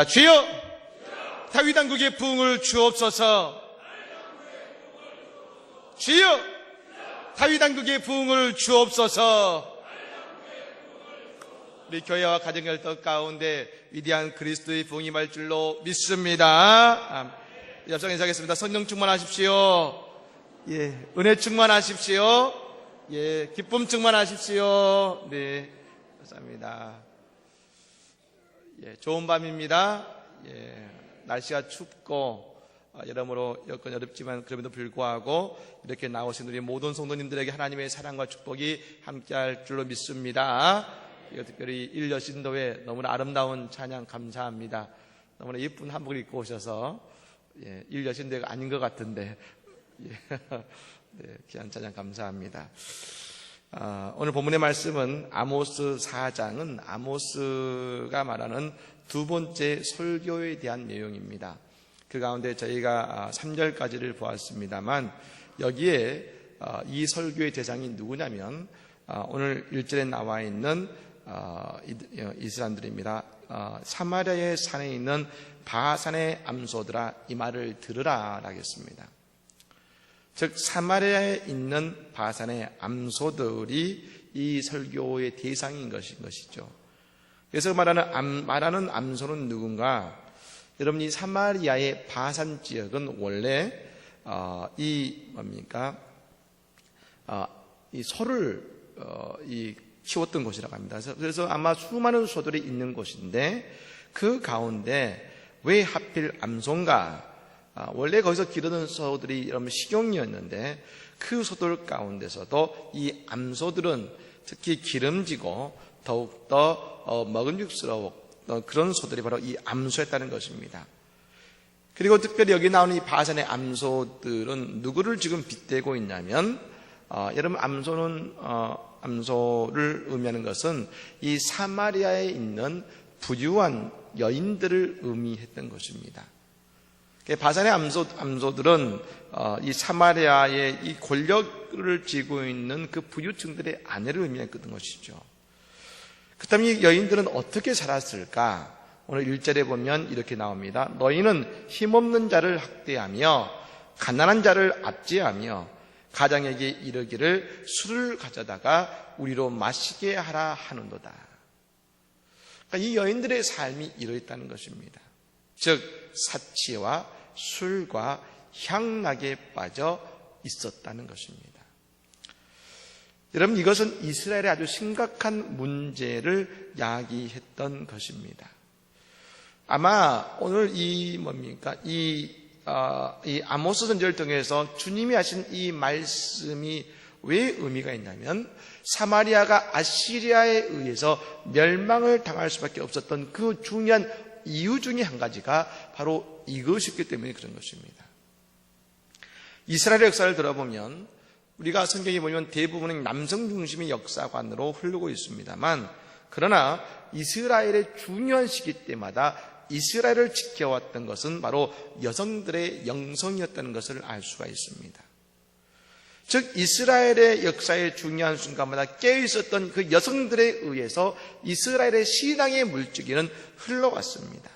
주여, 다윗 왕국의 부흥을 주옵소서. 주여, 다윗 왕국의 부흥을 주옵소서. 우리 교회와 가정열터 가운데 위대한 그리스도의 부흥이 임할 줄로 믿습니다. 옆상 인사하겠습니다. 성령 충만하십시오. 은혜 충만하십시오. 기쁨 충만하십시오. 네, 감사합니다. 좋은 밤입니다. 날씨가 춥고 여러모로 여건 어렵지만 그럼에도 불구하고 이렇게 나오신 우리 모든 성도님들에게 하나님의 사랑과 축복이 함께할 줄로 믿습니다. 특별히 일여신도회 너무나 아름다운 찬양 감사합니다. 너무나 예쁜 한복을 입고 오셔서 일여신도회가 아닌 것 같은데 귀한 찬양 감사합니다. 오늘 본문의 말씀은 아모스 4장은 아모스가 말하는 두 번째 설교에 대한 내용입니다. 그 가운데 저희가 3절까지를 보았습니다만 여기에 이 설교의 대상이 누구냐면 오늘 1절에 나와 있는 이 사람들입니다. 사마리아의 산에 있는 바산의 암소들아 이 말을 들으라 라겠습니다. 즉 사마리아에 있는 바산의 암소들이 이 설교의 대상인 것이죠. 그래서 말하는 암소는 누군가? 여러분, 이 사마리아의 바산 지역은 원래 이 소를 키웠던 곳이라고 합니다. 그래서 아마 수많은 소들이 있는 곳인데 그 가운데 왜 하필 암소인가? 원래 거기서 기르는 소들이 여러분 식용이었는데 그 소들 가운데서도 이 암소들은 특히 기름지고 더욱더 먹음직스러운 그런 소들이 바로 이 암소였다는 것입니다. 그리고 특별히 여기 나오는 이 바산의 암소들은 누구를 지금 빗대고 있냐면 여러분 암소를 의미하는 것은 이 사마리아에 있는 부유한 여인들을 의미했던 것입니다. 바산의 암소들은 이 사마리아의 이 권력을 쥐고 있는 그 부유층들의 아내를 의미했던 것이죠. 그렇다면 이 여인들은 어떻게 살았을까? 오늘 1절에 보면 이렇게 나옵니다. 너희는 힘없는 자를 학대하며 가난한 자를 압제하며 가장에게 이르기를 술을 가져다가 우리로 마시게 하라 하는도다. 그러니까 이 여인들의 삶이 이러했다는 것입니다. 즉 사치와 술과 향락에 빠져 있었다는 것입니다. 여러분, 이것은 이스라엘의 아주 심각한 문제를 야기했던 것입니다. 아마 오늘 이 아모스 선지자를 통해서 주님이 하신 이 말씀이 왜 의미가 있냐면 사마리아가 아시리아에 의해서 멸망을 당할 수밖에 없었던 그 중요한 이유 중에 한 가지가 바로 이것이기 때문에 그런 것입니다. 이스라엘의 역사를 들어보면 우리가 성경에 보면 대부분은 남성 중심의 역사관으로 흐르고 있습니다만 그러나 이스라엘의 중요한 시기 때마다 이스라엘을 지켜왔던 것은 바로 여성들의 영성이었다는 것을 알 수가 있습니다. 즉 이스라엘의 역사의 중요한 순간마다 깨어있었던 그 여성들에 의해서 이스라엘의 신앙의 물줄기는 흘러갔습니다.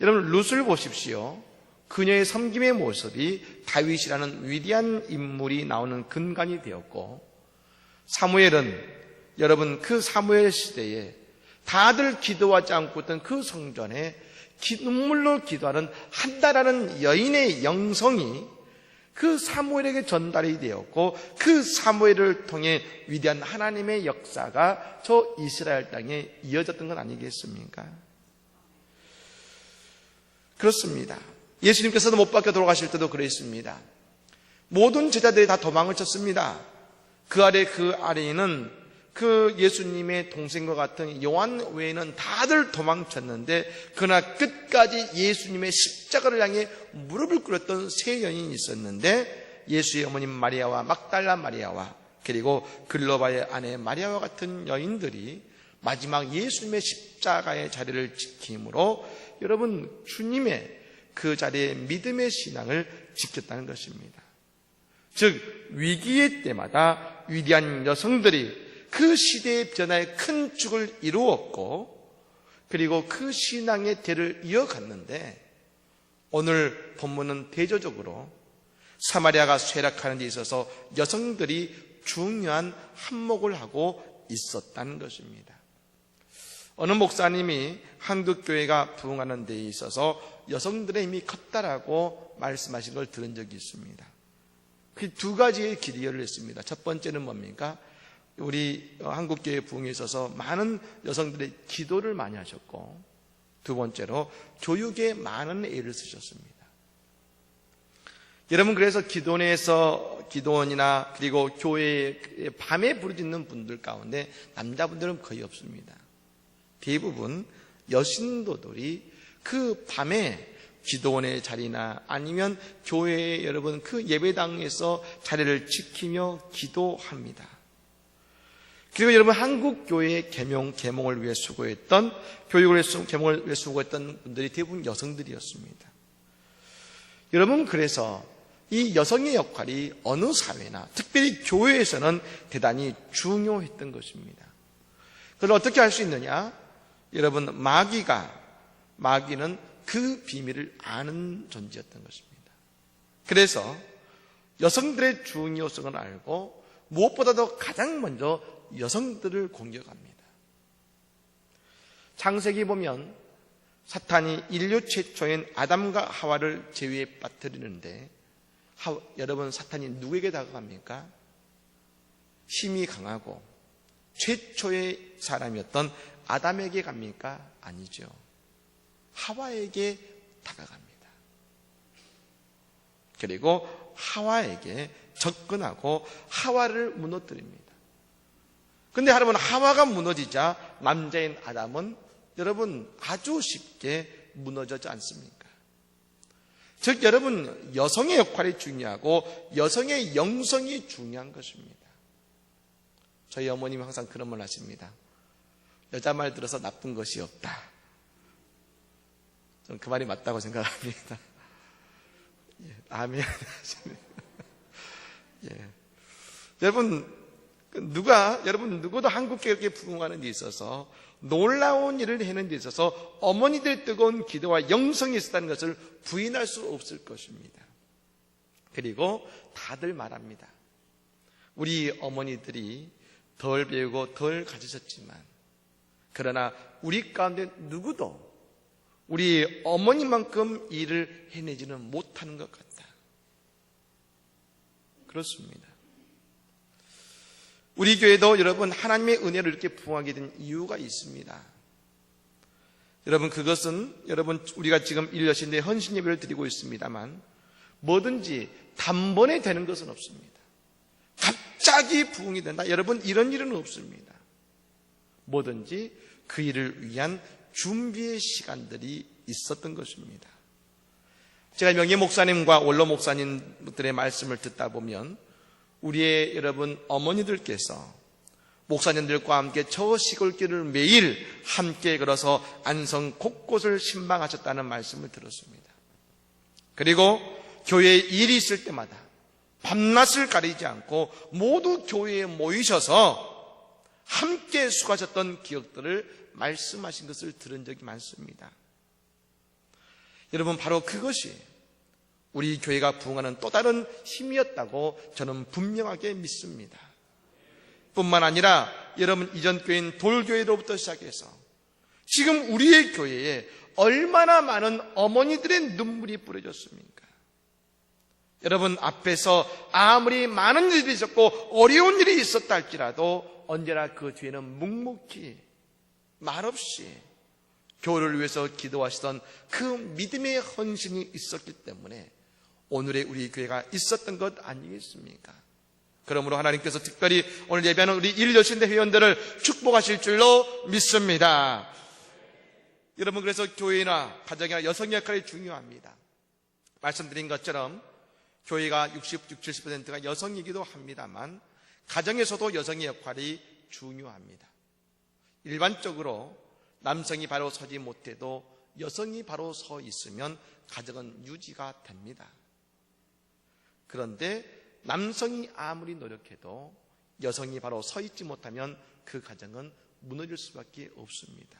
여러분 룻을 보십시오. 그녀의 섬김의 모습이 다윗이라는 위대한 인물이 나오는 근간이 되었고 사무엘은 여러분 그 사무엘 시대에 다들 기도하지 않고 있던 그 성전에 눈물로 기도하는 한나라는 여인의 영성이 그 사무엘에게 전달이 되었고 그 사무엘을 통해 위대한 하나님의 역사가 저 이스라엘 땅에 이어졌던 건 아니겠습니까? 그렇습니다. 예수님께서도 못 박혀 돌아가실 때도 그랬습니다. 모든 제자들이 다 도망을 쳤습니다. 그 아래에는 그 예수님의 동생과 같은 요한 외에는 다들 도망쳤는데 그러나 끝까지 예수님의 십자가를 향해 무릎을 꿇었던 세 여인이 있었는데 예수의 어머님 마리아와 막달라 마리아와 그리고 글로바의 아내 마리아와 같은 여인들이 마지막 예수님의 십자가의 자리를 지킴으로 여러분 주님의 그 자리에 믿음의 신앙을 지켰다는 것입니다. 즉 위기의 때마다 위대한 여성들이 그 시대의 변화에 큰 축을 이루었고 그리고 그 신앙의 대를 이어갔는데 오늘 본문은 대조적으로 사마리아가 쇠락하는 데 있어서 여성들이 중요한 한몫을 하고 있었다는 것입니다. 어느 목사님이 한국교회가 부흥하는 데 있어서 여성들의 힘이 컸다라고 말씀하신 걸 들은 적이 있습니다. 그 두 가지의 길이 열렸습니다. 첫 번째는 뭡니까? 우리 한국교회 부흥에 있어서 많은 여성들의 기도를 많이 하셨고, 두 번째로 교육에 많은 애를 쓰셨습니다. 여러분, 그래서 기도원에서 기도원이나 그리고 교회에 밤에 부르짖는 분들 가운데 남자분들은 거의 없습니다. 대부분 여신도들이 그 밤에 기도원의 자리나 아니면 교회 여러분 그 예배당에서 자리를 지키며 기도합니다. 그리고 여러분 한국 교회의 계몽을 위해 수고했던 계몽을 위해 수고했던 분들이 대부분 여성들이었습니다. 여러분, 그래서 이 여성의 역할이 어느 사회나 특별히 교회에서는 대단히 중요했던 것입니다. 그걸 어떻게 할 수 있느냐? 여러분, 마귀는 그 비밀을 아는 존재였던 것입니다. 그래서 여성들의 중요성을 알고 무엇보다도 가장 먼저 여성들을 공격합니다. 창세기 보면 사탄이 인류 최초인 아담과 하와를 제위에 빠뜨리는데 여러분, 사탄이 누구에게 다가갑니까? 힘이 강하고 최초의 사람이었던 아담에게 갑니까? 아니죠. 하와에게 다가갑니다. 그리고 하와에게 접근하고 하와를 무너뜨립니다. 근데 여러분, 하와가 무너지자 남자인 아담은 여러분 아주 쉽게 무너지지 않습니까? 즉 여러분, 여성의 역할이 중요하고 여성의 영성이 중요한 것입니다. 저희 어머님이 항상 그런 말 하십니다. 여자 말 들어서 나쁜 것이 없다. 저는 그 말이 맞다고 생각합니다. 예, 아멘. 예. 여러분, 누구도 한국교회에 부흥하는 데 있어서 놀라운 일을 해는 데 있어서 어머니들의 뜨거운 기도와 영성이 있었다는 것을 부인할 수 없을 것입니다. 그리고 다들 말합니다. 우리 어머니들이 덜 배우고 덜 가지셨지만 그러나 우리 가운데 누구도 우리 어머니만큼 일을 해내지는 못하는 것 같다. 그렇습니다. 우리 교회도 여러분 하나님의 은혜를 이렇게 부흥하게 된 이유가 있습니다. 여러분, 그것은 여러분 우리가 지금 일여신대 헌신 예배를 드리고 있습니다만 뭐든지 단번에 되는 것은 없습니다. 갑자기 부흥이 된다. 여러분, 이런 일은 없습니다. 뭐든지 그 일을 위한 준비의 시간들이 있었던 것입니다. 제가 명예 목사님과 원로 목사님들의 말씀을 듣다 보면 우리의 여러분 어머니들께서 목사님들과 함께 저 시골길을 매일 함께 걸어서 안성 곳곳을 신방하셨다는 말씀을 들었습니다. 그리고 교회에 일이 있을 때마다 밤낮을 가리지 않고 모두 교회에 모이셔서 함께 수고하셨던 기억들을 말씀하신 것을 들은 적이 많습니다. 여러분, 바로 그것이 우리 교회가 부흥하는 또 다른 힘이었다고 저는 분명하게 믿습니다. 뿐만 아니라 여러분, 이전 교회인 돌교회로부터 시작해서 지금 우리의 교회에 얼마나 많은 어머니들의 눈물이 뿌려졌습니까? 여러분, 앞에서 아무리 많은 일이 있었고 어려운 일이 있었다 할지라도 언제나 그 뒤에는 묵묵히 말없이 교회를 위해서 기도하시던 그 믿음의 헌신이 있었기 때문에 오늘의 우리 교회가 있었던 것 아니겠습니까? 그러므로 하나님께서 특별히 오늘 예배하는 우리 일여신대 회원들을 축복하실 줄로 믿습니다. 여러분, 그래서 교회나 가정이나 여성의 역할이 중요합니다. 말씀드린 것처럼 교회가 60, 70%가 여성이기도 합니다만 가정에서도 여성의 역할이 중요합니다. 일반적으로 남성이 바로 서지 못해도 여성이 바로 서 있으면 가정은 유지가 됩니다. 그런데 남성이 아무리 노력해도 여성이 바로 서 있지 못하면 그 가정은 무너질 수밖에 없습니다.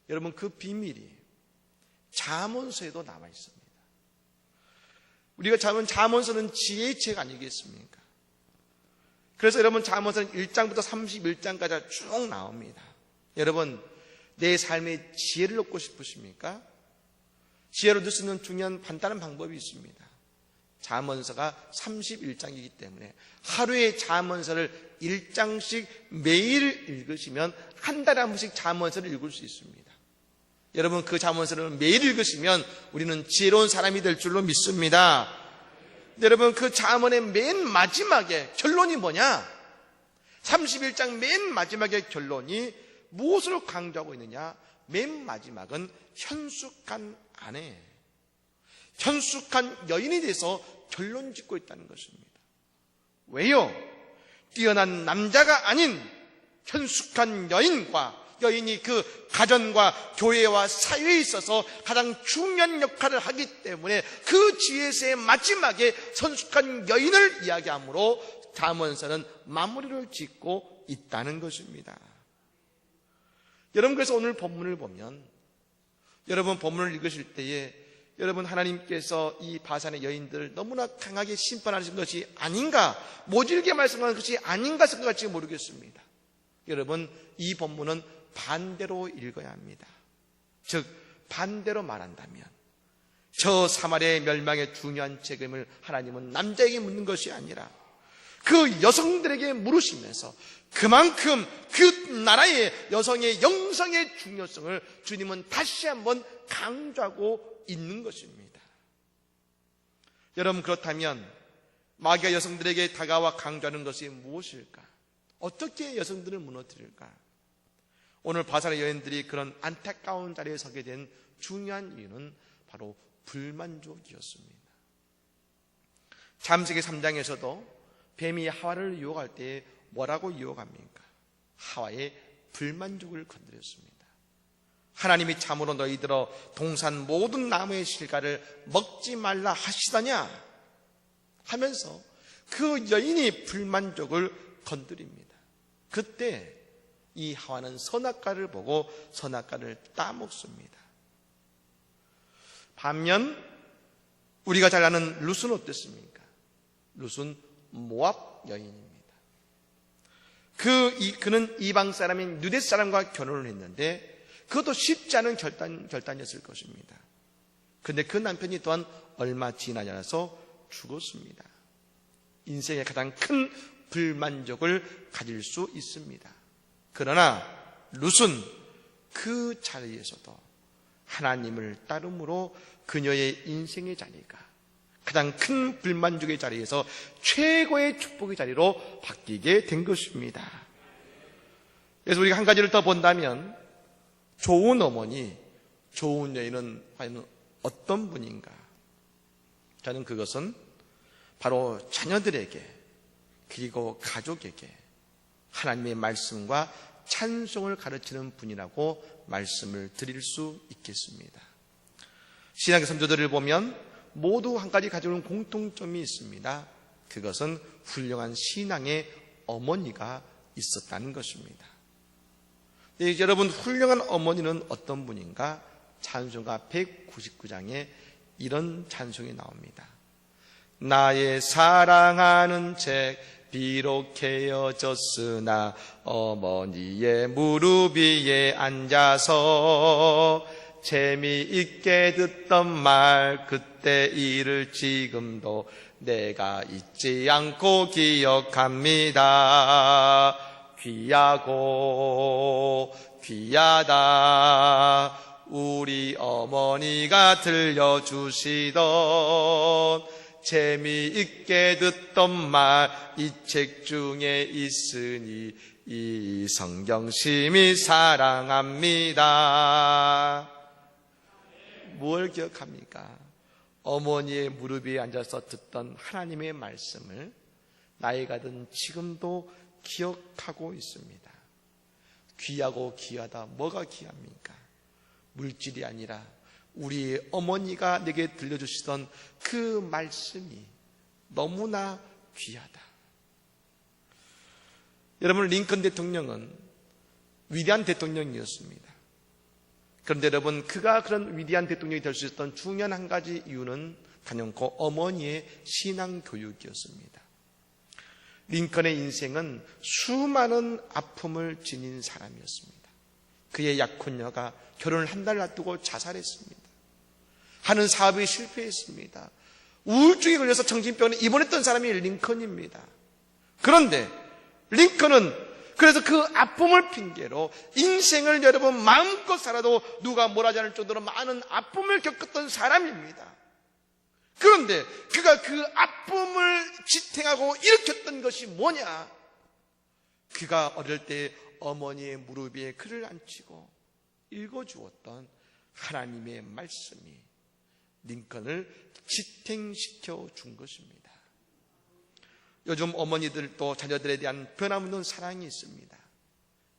여러분, 그 비밀이 잠언서에도 남아 있습니다. 우리가 잠언서는 지혜의 책 아니겠습니까? 그래서 여러분, 잠언서는 1장부터 31장까지 쭉 나옵니다. 여러분, 내 삶의 지혜를 얻고 싶으십니까? 지혜를 얻을 수 있는 중요한 간단한 방법이 있습니다. 잠언서가 31장이기 때문에 하루에 잠언서를 1장씩 매일 읽으시면 한 달에 한 번씩 잠언서를 읽을 수 있습니다. 여러분, 그 잠언서를 매일 읽으시면 우리는 지혜로운 사람이 될 줄로 믿습니다. 여러분, 그 잠언의 맨 마지막에 결론이 뭐냐? 31장 맨 마지막의 결론이 무엇을 강조하고 있느냐? 맨 마지막은 현숙한 아내, 현숙한 여인에 대해서 결론 짓고 있다는 것입니다. 왜요? 뛰어난 남자가 아닌 현숙한 여인이 그 가정과 교회와 사회에 있어서 가장 중요한 역할을 하기 때문에 그 지혜서의 마지막에 현숙한 여인을 이야기하므로 잠언서는 마무리를 짓고 있다는 것입니다. 여러분, 그래서 오늘 본문을 보면, 여러분 본문을 읽으실 때에 여러분, 하나님께서 이 바산의 여인들을 너무나 강하게 심판하신 것이 아닌가, 모질게 말씀하는 것이 아닌가 생각할지 모르겠습니다. 여러분, 이 본문은 반대로 읽어야 합니다. 즉, 반대로 말한다면 저 사마리아의 멸망의 중요한 책임을 하나님은 남자에게 묻는 것이 아니라 그 여성들에게 물으시면서 그만큼 그 나라의 여성의 영성의 중요성을 주님은 다시 한번 강조하고 있는 것입니다. 여러분, 그렇다면 마귀가 여성들에게 다가와 강조하는 것이 무엇일까? 어떻게 여성들을 무너뜨릴까? 오늘 바산의 여인들이 그런 안타까운 자리에 서게 된 중요한 이유는 바로 불만족이었습니다. 창세기 3장에서도 뱀이 하와를 유혹할 때 뭐라고 유혹합니까? 하와의 불만족을 건드렸습니다. 하나님이 참으로 너희들어 동산 모든 나무의 실과를 먹지 말라 하시더냐 하면서 그 여인이 불만족을 건드립니다. 그때 이 하와는 선악과를 보고 선악과를 따먹습니다. 반면 우리가 잘 아는 룻은 어땠습니까? 룻은 모압 여인입니다. 그는 이방 사람인 누댓 사람과 결혼을 했는데 그것도 쉽지 않은 결단이었을 것입니다. 그런데 그 남편이 또한 얼마 지나지 않아서 죽었습니다. 인생의 가장 큰 불만족을 가질 수 있습니다. 그러나 룻은 그 자리에서도 하나님을 따름으로 그녀의 인생의 자리가 가장 큰 불만족의 자리에서 최고의 축복의 자리로 바뀌게 된 것입니다. 그래서 우리가 한 가지를 더 본다면 좋은 어머니, 좋은 여인은 과연 어떤 분인가? 저는 그것은 바로 자녀들에게 그리고 가족에게 하나님의 말씀과 찬송을 가르치는 분이라고 말씀을 드릴 수 있겠습니다. 신약의 선조들을 보면 모두 한 가지 가지고 있는 공통점이 있습니다. 그것은 훌륭한 신앙의 어머니가 있었다는 것입니다. 여러분, 훌륭한 어머니는 어떤 분인가? 찬송가 199장에 이런 찬송이 나옵니다. 나의 사랑하는 책 비록 헤어졌으나 어머니의 무릎 위에 앉아서 재미있게 듣던 말 그때 일을 지금도 내가 잊지 않고 기억합니다. 귀하고 귀하다 우리 어머니가 들려주시던 재미있게 듣던 말 이 책 중에 있으니 이 성경 심히 사랑합니다. 뭘 기억합니까? 어머니의 무릎 위에 앉아서 듣던 하나님의 말씀을 나이가 든 지금도 기억하고 있습니다. 귀하고 귀하다. 뭐가 귀합니까? 물질이 아니라 우리 어머니가 내게 들려주시던 그 말씀이 너무나 귀하다. 여러분, 링컨 대통령은 위대한 대통령이었습니다. 그런데 여러분, 그가 그런 위대한 대통령이 될 수 있었던 중요한 한 가지 이유는 단연코 어머니의 신앙 교육이었습니다. 링컨의 인생은 수많은 아픔을 지닌 사람이었습니다. 그의 약혼녀가 결혼을 한 달 앞두고 자살했습니다. 하는 사업이 실패했습니다. 우울증에 걸려서 정신병원에 입원했던 사람이 링컨입니다. 그런데 링컨은 그래서 그 아픔을 핑계로 인생을 여러분 마음껏 살아도 누가 뭐라지 않을 정도로 많은 아픔을 겪었던 사람입니다. 그런데 그가 그 아픔을 지탱하고 일으켰던 것이 뭐냐? 그가 어릴 때 어머니의 무릎 위에 그를 앉히고 읽어주었던 하나님의 말씀이 링컨을 지탱시켜 준 것입니다. 요즘 어머니들도 자녀들에 대한 변함없는 사랑이 있습니다.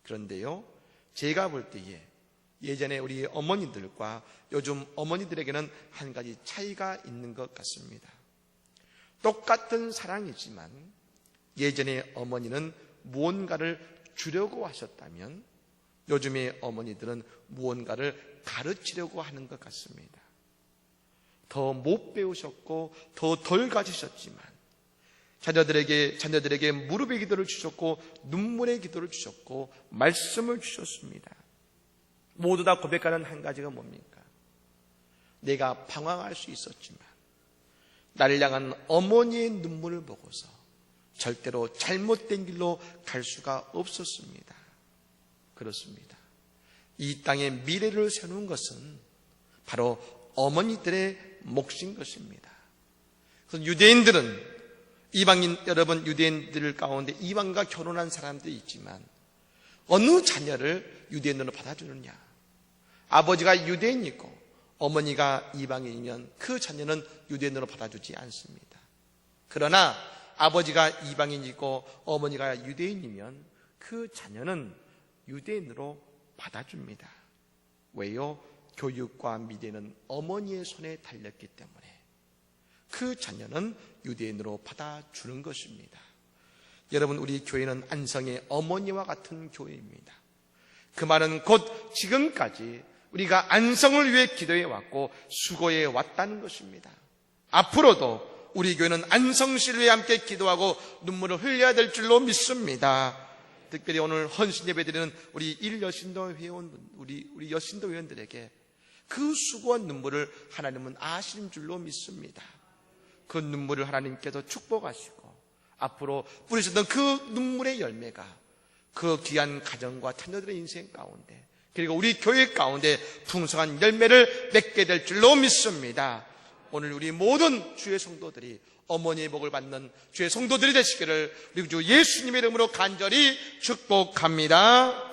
그런데요, 제가 볼 때에 예전에 우리 어머니들과 요즘 어머니들에게는 한 가지 차이가 있는 것 같습니다. 똑같은 사랑이지만 예전에 어머니는 무언가를 주려고 하셨다면 요즘의 어머니들은 무언가를 가르치려고 하는 것 같습니다. 더 못 배우셨고 더 덜 가지셨지만 자녀들에게 무릎의 기도를 주셨고 눈물의 기도를 주셨고 말씀을 주셨습니다. 모두 다 고백하는 한 가지가 뭡니까? 내가 방황할 수 있었지만 나를 향한 어머니의 눈물을 보고서 절대로 잘못된 길로 갈 수가 없었습니다. 그렇습니다. 이 땅에 미래를 세우는 것은 바로 어머니들의 몫인 것입니다. 그래서 유대인들은 여러분 유대인들 가운데 이방과 결혼한 사람들이 있지만 어느 자녀를 유대인으로 받아주느냐? 아버지가 유대인이고 어머니가 이방인이면 그 자녀는 유대인으로 받아주지 않습니다. 그러나 아버지가 이방인이고 어머니가 유대인이면 그 자녀는 유대인으로 받아줍니다. 왜요? 교육과 미래는 어머니의 손에 달렸기 때문에 그 자녀는 유대인으로 받아주는 것입니다. 여러분, 우리 교회는 안성의 어머니와 같은 교회입니다. 그 말은 곧 지금까지 우리가 안성을 위해 기도해 왔고 수고해 왔다는 것입니다. 앞으로도 우리 교회는 안성시를 위해 함께 기도하고 눈물을 흘려야 될 줄로 믿습니다. 특별히 오늘 헌신 예배 드리는 우리 일여신도 회원, 우리 여신도 회원들에게 그 수고한 눈물을 하나님은 아시는 줄로 믿습니다. 그 눈물을 하나님께서 축복하시고 앞으로 뿌리셨던 그 눈물의 열매가 그 귀한 가정과 자녀들의 인생 가운데 그리고 우리 교회 가운데 풍성한 열매를 맺게 될 줄로 믿습니다. 오늘 우리 모든 주의 성도들이 어머니의 복을 받는 주의 성도들이 되시기를 우리 주 예수님의 이름으로 간절히 축복합니다.